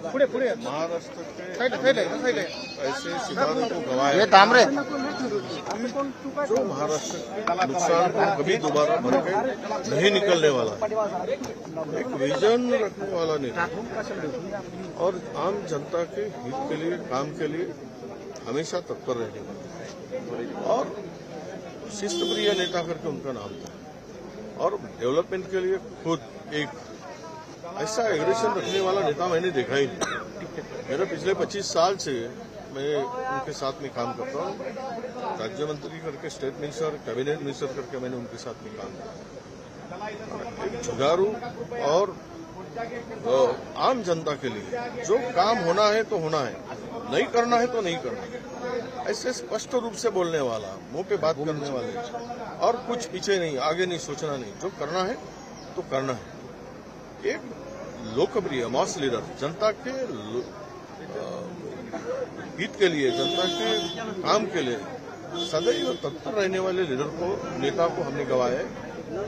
महाराष्ट्र के ऐसे सिद्धांतों को गवाया ये तामरे जो महाराष्ट्र के नुकसान को कभी दोबारा भर के नहीं निकलने वाला एक विजन रखने वाला नेता और आम जनता के हित के लिए काम के लिए हमेशा तत्पर रहने वाला और शिस्तप्रिय नेता करके उनका नाम था और डेवलपमेंट के लिए खुद एक ऐसा एग्रेशन रखने वाला नेता मैंने देखा ही नहीं। मेरे पिछले 25 साल से मैं उनके साथ में काम करता हूँ। राज्य मंत्री करके स्टेट मिनिस्टर, कैबिनेट मिनिस्टर करके मैंने उनके साथ में काम किया। एक जुझारू और आम जनता के लिए जो काम होना है तो होना है, नहीं करना है तो नहीं करना है, ऐसे स्पष्ट रूप से बोलने वाला, मुंह पे बात करने वाले और कुछ पीछे नहीं, आगे नहीं सोचना नहीं, जो करना है तो करना है। एक लोकप्रिय मॉस लीडर, जनता के हित के लिए, जनता के काम के लिए सदैव तत्पर रहने वाले लीडर को, नेता को हमने गवाया है।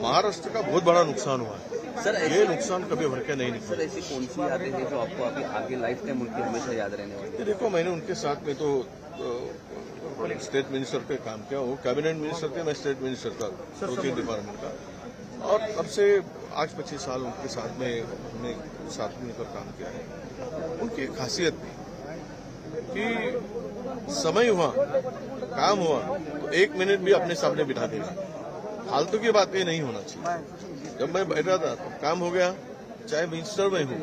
महाराष्ट्र का बहुत बड़ा नुकसान हुआ है सर। ये नुकसान कभी भर के नहीं निकला। सर ऐसी कौन सी यादें हैं जो आपको अभी आगे लाइफ टाइम उनकी हमेशा याद रहने वाली है? देखो, मैंने उनके साथ में तो स्टेट मिनिस्टर पे काम किया, वो कैबिनेट मिनिस्टर थे, मैं स्टेट मिनिस्टर था 2-3 डिपार्टमेंट का, और तब से आज 25 साल उनके साथ में हमने साथ मिलकर काम किया है। उनकी एक खासियत थी कि समय हुआ, काम हुआ तो 1 मिनट भी अपने सामने बिठा देना, फालतू की बातें नहीं होना चाहिए। जब मैं बैठा था तो काम हो गया, चाहे मिनिस्टर में हूँ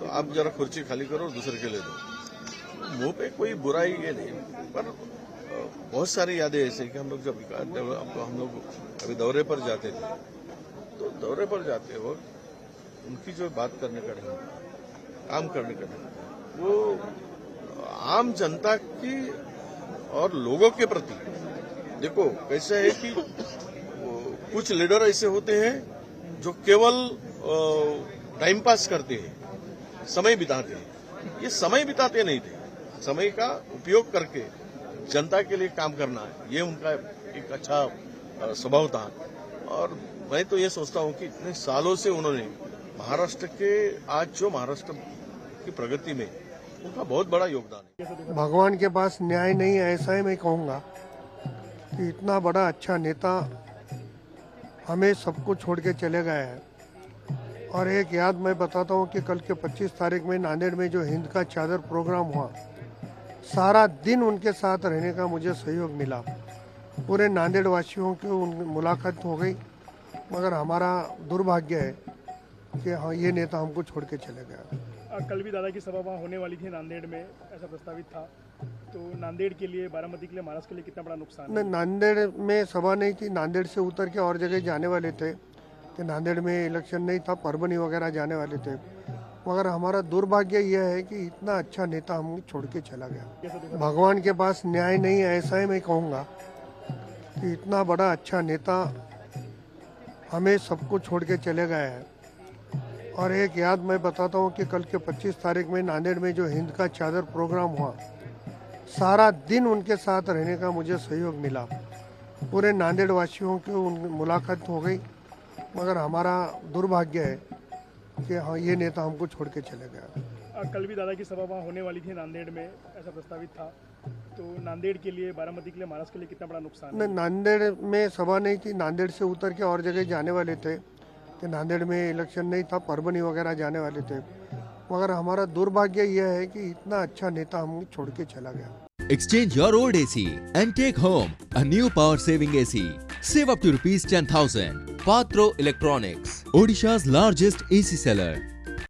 तो आप जरा कुर्सी खाली करो और दूसरे के ले दो। मुंह पे कोई बुराई ये नहीं, पर बहुत सारी यादें ऐसे कि हम लोग जब हम लोग कभी दौरे पर जाते थे तो दौरे पर जाते वक्त उनकी जो बात करने का ढंग, काम करने का ढंग, वो आम जनता की और लोगों के प्रति, देखो कैसे है कि कुछ लीडर ऐसे होते हैं जो केवल टाइम पास करते हैं, समय बिताते हैं। ये समय बिताते नहीं थे, समय का उपयोग करके जनता के लिए काम करना है, ये उनका एक अच्छा स्वभाव था। और मैं तो ये सोचता हूँ कि इतने सालों से उन्होंने महाराष्ट्र के, आज जो महाराष्ट्र की प्रगति में उनका बहुत बड़ा योगदान है। भगवान के पास न्याय नहीं है, ऐसा ही मैं कहूँगा कि इतना बड़ा अच्छा नेता हमें सबको छोड़ के चले गए हैं। और एक याद मैं बताता हूँ कि कल के 25 तारीख में नांदेड़ में जो हिंद का चादर प्रोग्राम हुआ, सारा दिन उनके साथ रहने का मुझे सहयोग मिला। पूरे नांदेड़ वासियों की मुलाकात हो गई, मगर हमारा दुर्भाग्य है कि हाँ, ये नेता हमको छोड़ के चले गया। कल भी दादा की सभा वहाँ होने वाली थी नांदेड़ में, ऐसा प्रस्तावित था, तो नांदेड़ के लिए, बारामती के लिए, महाराष्ट्र के लिए कितना बड़ा नुकसान है? नांदेड़ में सभा नहीं थी, नांदेड़ से उतर के और जगह जाने वाले थे कि नांदेड़ में इलेक्शन नहीं था, परभनी वगैरह जाने वाले थे, मगर हमारा दुर्भाग्य यह है कि इतना अच्छा नेता हम छोड़ के चला गया। भगवान के पास न्याय नहीं है, ऐसा ही मैं कहूँगा कि इतना बड़ा अच्छा नेता हमें सबको छोड़ के चले गए हैं। और एक याद मैं बताता हूँ कि कल के 25 तारीख में नांदेड़ में जो हिंद का चादर प्रोग्राम हुआ, सारा दिन उनके साथ रहने का मुझे सहयोग मिला। पूरे नांदेड़ वासियों की मुलाकात हो गई, मगर हमारा दुर्भाग्य है कि हाँ, ये नेता हमको छोड़ के चले गया। कल भी दादा की सभा वहाँ होने वाली थी नांदेड़ में, ऐसा प्रस्तावित था, तो नांदेड़ के लिए, बारामती के लिए, महाराष्ट्र के लिए कितना बड़ा नुकसान है? नांदेड़ में सभा नहीं थी, नांदेड़ से उतर के और जगह जाने वाले थे कि नांदेड़ में इलेक्शन नहीं था, परभनी वगैरह जाने वाले थे, मगर हमारा दुर्भाग्य यह है कि इतना अच्छा नेता हम छोड़ के चला गया। Exchange your old AC and take home a new power-saving AC. Save up to ₹10,000. Patro Electronics, Odisha's largest AC seller.